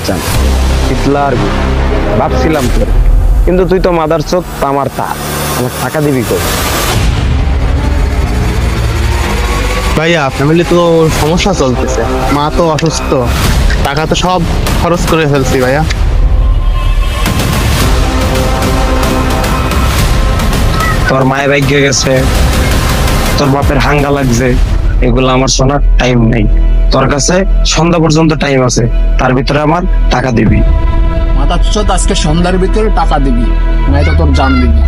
বাচ্চা হিটলার ভাবছিলাম তোর, কিন্তু তুই তো মাদার চোদ আমার তার, আমার টাকা দিবি কই? ভাইয়া ফ্যামিলি তো সমস্যা চলতেছে, মা তো অসুস্থ, টাকা তো সব খরচ করে ফেলছি ভাইয়া। তোর মায়ের ভাগ্যে গেছে, তোর বাপের হাঙ্গা লাগছে, এগুলো আমার শোনার টাইম নেই। তোর কাছে সন্ধ্যা পর্যন্ত টাইম আছে, তার ভিতরে আমার টাকা দিবি। মাথা চোদ আজকে সন্ধ্যার ভিতরে টাকা দিবি, নাই তো তোর জান দিবি।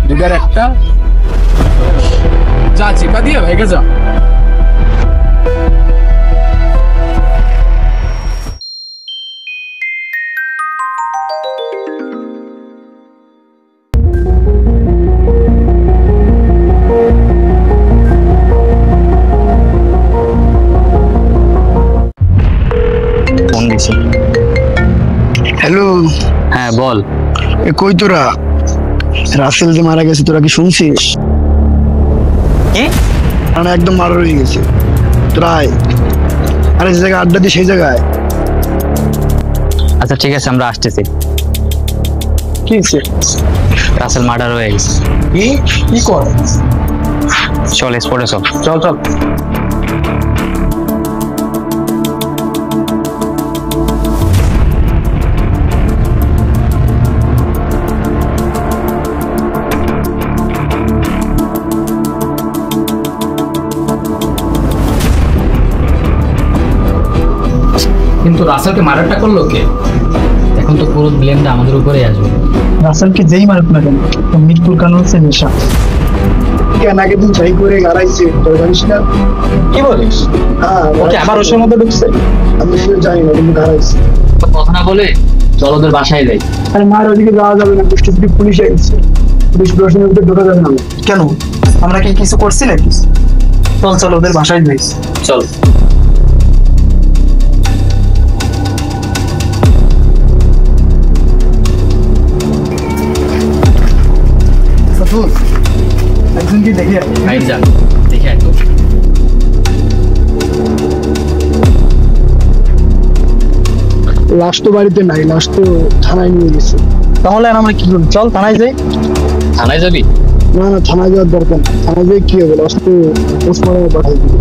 দুটার একটা যা চিপা দিয়ে ভেগে যা। হ্যালো, হ্যাঁ বল। কই তোরা? রাসেল যে মারা গেছে তোরা কি শুনছিস? মানে একদম মারা হয়ে গেছে। তোরা আরে যে জায়গায় আড্ডা দিই সেই জায়গায়। আচ্ছা ঠিক আছে, আমরা আসতেছি। কি হয়েছে? রাসেল মার্ডার হয়ে গেছে। কি কর? চল স্পটে চল। চল চল। কিন্তু রাসেলকে মারাটা করলো কে? এখন তো পুরো ব্লেমটা আমাদের উপরেই আসবে। রাসেলকে যেই মারুক না কেন, মৃত্যুর কারণ হচ্ছে নেশা। কেন আগে দিন চাই করে গাড়াইছে, তোর জানিস না? কি বলিস? হ্যাঁ, ওকে আবার ওর মধ্যে ঢুকছে? আমি শুধু জানি না, কিন্তু গাড়াইছে। কথা না বলে চল ওদের বাসায় যাই। আরে মার ওদিকে যাওয়া যাবে না, পুলিশ এসেছে। পুলিশ প্রশাসনের ভিতরে ঢোকা যাবে না। কেন? আমরা কি কিছু করছি নাকি? চল চল ওদের বাসায় যাই। চল। একজনকে দেখে যান দেখে একটু। লাশ তো বাড়িতে নাই, লাশ তো থানায় নিয়ে গেছে। তাহলে আর আমরা কি করব? চল থানায় যাই। থানায় যাবি? না না, থানায় যাওয়ার দরকার নেই। থানায় যাই কি হবে? লাশ তো পোস্টমর্টমে পাঠাই দিবে।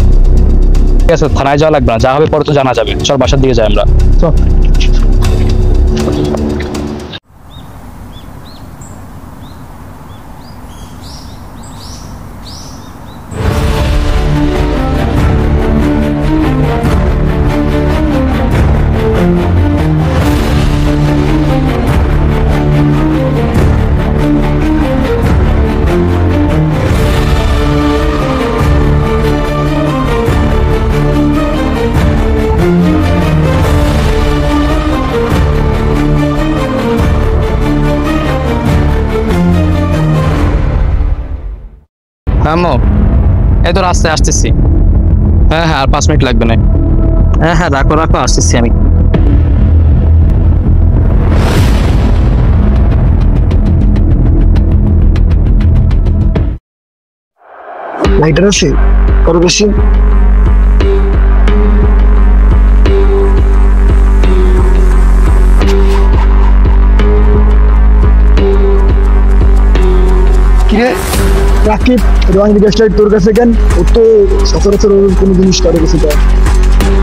ঠিক আছে, থানায় যাওয়া লাগবে না, যা হবে পরে তো জানা যাবে। চল বাসার দিকে যাই আমরা। চল। আম্মু, এই তো রাস্তায় আসতেছি। হ্যাঁ হ্যাঁ, আর 5 মিনিট লাগবে না। হ্যাঁ হ্যাঁ, রাখো রাখো, আসতেছি আমি। লাইটার আছে কারো বেশি? কিরে রাকিব, রোহান গ্যাস লাইট তোর কাছে কেন? ও তো সচরাচর কোনো জিনিস কারো কাছে দেয়।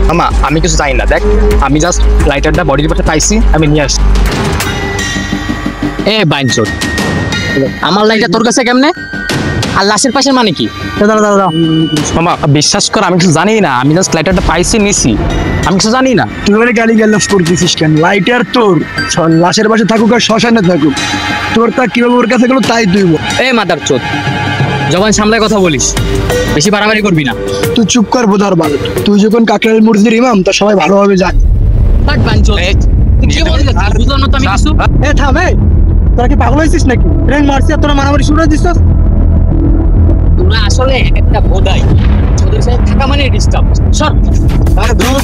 মামা আমি কিছু জানি না, দেখ আমি জাস্ট লাইটারটা বডির পাশে পাইছি, আমি নিয়ে আসছি। এ বাইনচোদ, আমার লাইটটা তোর কাছে কেমনে? আর লাশের পাশে মানে কি? দাঁড়া দাঁড়া দাঁড়া। মামা বিশ্বাস কর, আমি কিছু জানি না, আমি জাস্ট লাইটারটা পাইছি নিছি, আমি কিছু জানি না। তুই মানে গালি গালাজ করতেছিস কেন? লাইটার তোর লাশের পাশে থাকুক আর শ্মশানে থাকুক, তোর তা কিভাবে ওর কাছে গেলো তাই তুই বল। এ মাদারচোদ, জবান সামলায় কথা বলিস, বেশি বাড়াবাড়ি করবি না। তুই চুপ কর বোধার বাল। তুই যখন কাকরাইল মসজিদের ইমাম, তা সবাই ভালোভাবে জানে। থাক বাইনচোদ, তুই কি বলছিস? বুঝলাম না তো আমি কিছু। এ থামে, তোরা কি পাগল হয়েছিস নাকি? ট্রেন মারছি আর তোরা মারামারি শুরু করে দিছিস। তোরা আসলে একটা বোধাই, তোদের সাথে থাকা মানে ডিস্টার্ব। সর। আরে ধুর।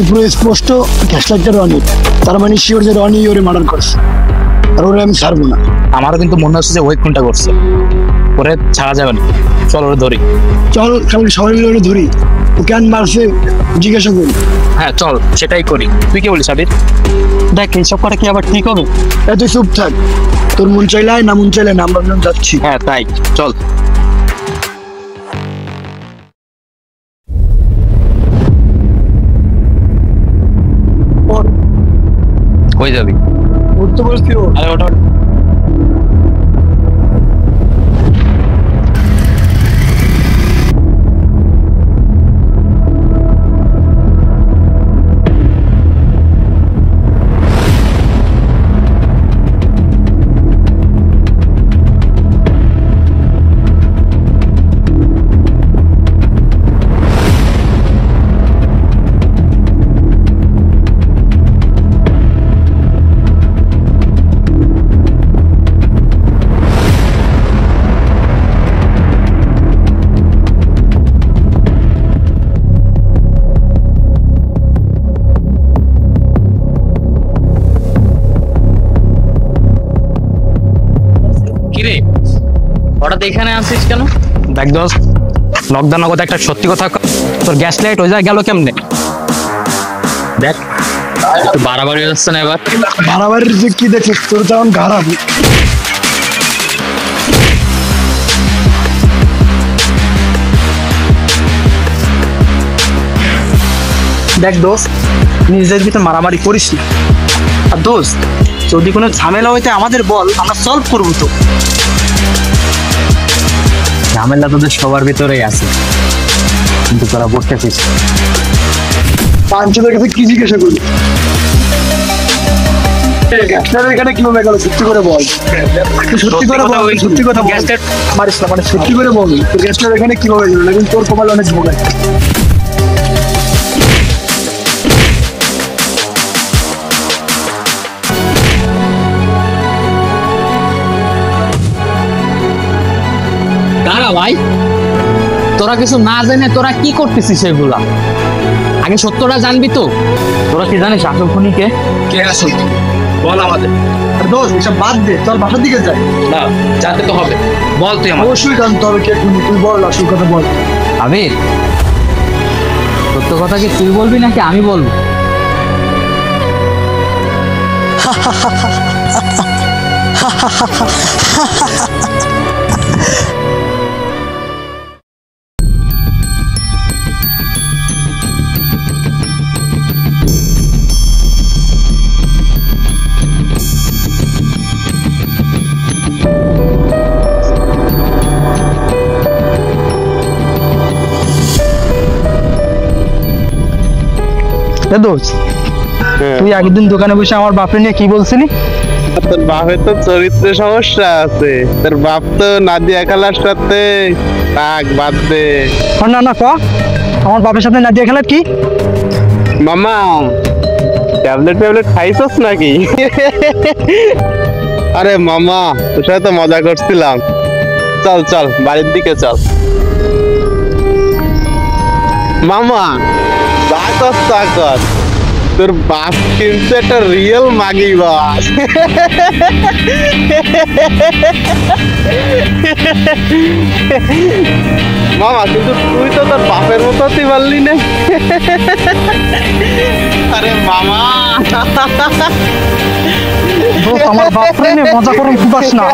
পুরো স্পষ্ট গ্যাস লাইটটা রনি, তার মানে শিওর যে রনি ওরে মার্ডার করছে, আর ওরে আমি ছাড়বো না। আমারও কিন্তু মনে হচ্ছে যে ওই খুনটা করছে। ওরে ছাড়া যাবে না, চল ওরে ধরি। চল কালকে সবাই মিলে ওরে ধরি, ও কেন মারছে জিজ্ঞাসা করি। হ্যাঁ চল সেটাই করি। তুই কি বলিস আবির? দেখ এইসব করা কি আবার ঠিক হবে? তুই চুপ থাক, তোর মন চাইলে আয়, না মন চাইলে না, আমরা যাচ্ছি। হ্যাঁ তাই চল। কই যাবি? উঠতে বলছি ও। আরে ওটা কিরে হঠাৎ এখানে আসিস কেন? দেখ দোস্ত, নগদা নগদ একটা সত্যি কথা তোর গ্যাস লাইট হয়ে যায় গেল কেমনে? দেখ একটু বাড়াবাড়ি হয়ে যাচ্ছে না এবার? বাড়াবাড়ির যে কি দেখছিস, তোর যেমন ঘাড়াবি। দেখ দোস্ত, নিজের ভিতরে মারামারি করিস না। আর দোস্ত, যদি কোনো ঝামেলা হইতে আমাদের বল, আমরা সলভ করবো তো। ঝামেলা তোদের সবার ভিতরেই আছে, কিন্তু তোরা বলতেছিস। পাঞ্চদের কাছে কি জিজ্ঞাসা করি? এখানে কিভাবে গেল সত্যি করে বল, সত্যি করে বল, সত্যি কথা বল। মারিস না, মানে সত্যি করে বল, তোর গ্যাসটার এখানে কিভাবে গেল? কিন্তু তোর কপাল অনেক ভোগায়। দাঁড়া ভাই, তোরা কিছু না জেনে তোরা কি করতেছিস সেগুলা? আগে সত্যটা জানবি তো। তোরা কি জানিস আসল খুনিকে? কে আসল? বল আমাদের। আর দোস্ত এসব বাদ দে, চল বাসার দিকে যাই। না জানতে তো হবে, বল তুই আমার। অবশ্যই জানতে হবে কে খুনি, তুই বল আসল কথা বল। আবির, সত্য কথা কি তুই বলবি নাকি আমি বলবো? দোস্ত, তুই আগের দিন দোকানে বসে আমার বাপরে নিয়ে কি বলছিলি? তোর বাপের তো চরিত্রে সমস্যা আছে, তোর বাপ তো নাদিয়া খালার সাথে। থাক বাদ দে। না না ক, আমার বাপের সাথে নাদিয়া খেলার কি? মামা ট্যাবলেট খাইছস নাকি? আরে মামা, তোর সাথে তো মজা করছিলাম। চল চল বাড়ির দিকে চল। মামা যা কর তা কর, তোর বাপ কিন্তু একটা রিয়েল মাগি বাস। মামা কিন্তু তুই তো তোর বাপের মতো হতে পারলি না। আরে মামা, আমার বাপরে নিয়ে মজা করুন খুবাস না।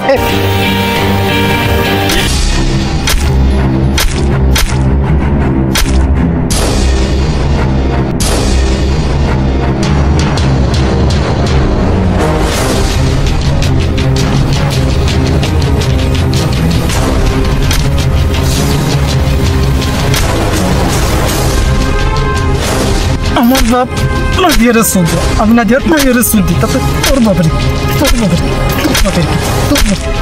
আমার বাপ নাদিয়ারে শুনতো, আমি নাদিয়ার নাদিয়ারে শুনতি, তাতে তোর বাপের তোর বাপের তোর বাপের তোর বাপের।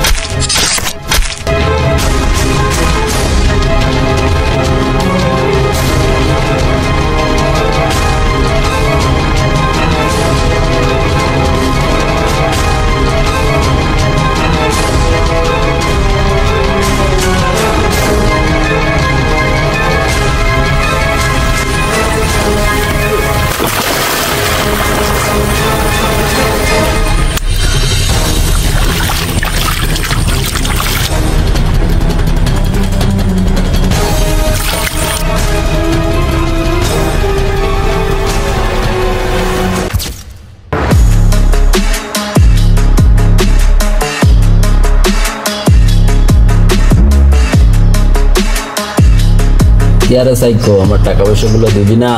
কি আরে সাইকো আমার টাকা পয়সাগুলো দিবি না?